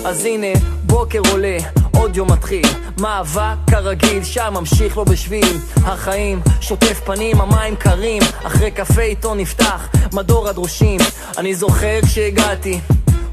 אז הנה בוקר עולה, עוד יום מתחיל, מאבק כרגיל, שם ממשיך לו בשביל החיים, שוטף פנים, המים קרים, אחרי קפה עיתון נפתח, מדור הדרושים. אני זוכר כשהגעתי,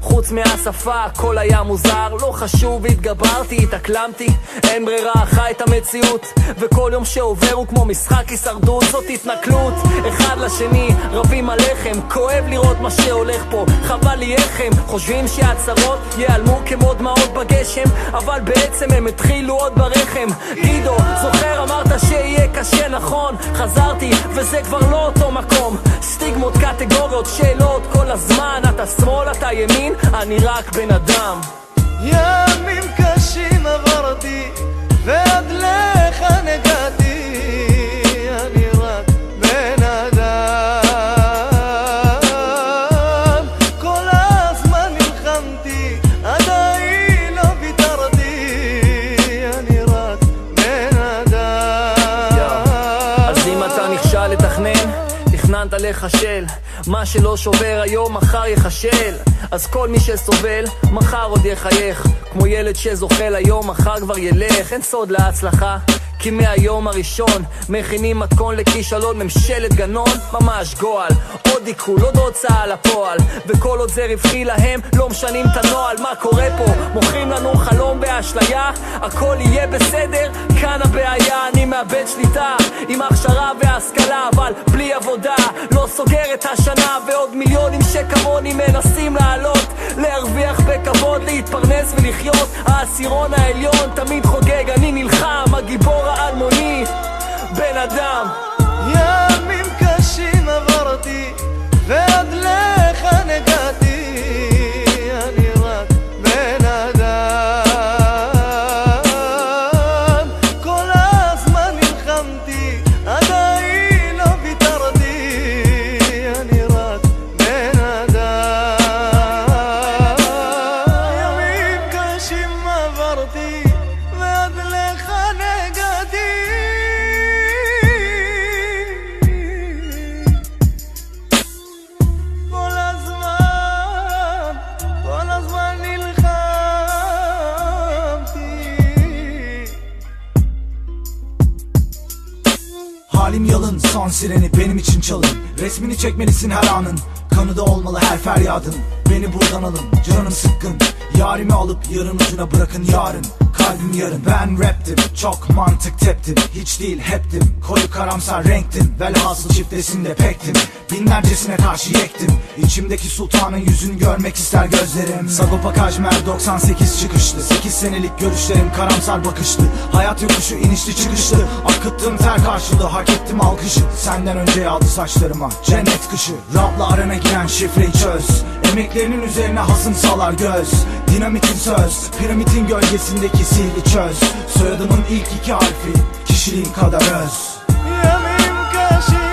חוץ מהשפה הכל היה מוזר, לא חשוב, התגברתי, התאקלמתי, אין ברירה, חי את המציאות, וכל יום שעובר הוא כמו משחק הישרדות. זאת התנכלות, אחד לשני רבים על לחם, כואב לראות מה שהולך פה, חבל לי לחם. חושבים שהצרות ייעלמו כמו דמעות בגשם, אבל בעצם הם התחילו עוד ברחם. גידו, זוכר אמרת שיהיה קשה, נכון, חזרתי וזה כבר לא אותו מקום, סטיגמות, קטגוריות, שאלות כל הזמן, אתה שמאל, אתה ימין, אני רק בן אדם. ימים קשים עברתי ועד לכאן הגעתי, אני רק בן אדם. כל הזמן נלחמתי, עדיין לא ויתרתי, אני רק בן אדם. אז אם אתה נכשל לתכנן, תכננת לחשל, מה שלא שובר היום מחר יחשל. אז כל מי שסובל מחר עוד יחייך, כמו ילד שזוחל היום מחר כבר ילך. אין סוד להצלחה, כי מהיום הראשון מכינים מתכון לכישלון. ממשלת גנון, ממש גועל, עוד עיכול, עוד הוצאה לפועל, וכל עוד זה רווחי להם לא משנים את הנועל. מה קורה פה? מוכרים לנו חלום באשליה, הכל יהיה בסדר, כאן הבעיה. אני מאבד שליטה עם הכשרה והשכלה, אבל בלי עבודה לא סוגר את השנה, ועוד מיליונים שכמוני מנסים לעלות, להרוויח בכבוד, להתפרנס ולחיות. העשירון העליון תמיד חוגג, אני נלחם, הגיבור האלמוני, בן אדם. ימים קשים עברתי ועד לכאן הגעתי, אני רק בן אדם. כל הזמן נלחמתי, עדיין לא ויתרתי, אני רק בן אדם. ימים קשים עברתי ועד לכאן הגעתי, כל הזמן nilhamti. Halim yalın, son sireni benim için çalın. Resmini çekmelisin her anın, kanıda olmalı her feryadın. Beni buradan alın, canım sıkkın. Yarimi alıp yarın ucuna bırakın yarın. Kalbim yarın, ben raptim, çok mantık teptim. Hiç değil heptim, koyu karamsar renktim. Velhasıl çiftesinde pektim, binlercesine karşı yektim. İçimdeki sultanın yüzünü görmek ister gözlerim. Sagopa Kajmer 98 çıkışlı, 8 senelik görüşlerim karamsar bakışlı. Hayat yokuşu inişli çıkışlı, akıttım ter karşılığı, hak ettim alkışı. Senden önce yağdı saçlarıma cennet kışı. Rapla arana giren şifreyi çöz, emeklerinin üzerine hasım salar göz. Dinamitin söz, piramidin gölgesindeki sihri çöz. Soyadımın ilk iki harfi, kişiliğin kadar öz. Yamim kaşı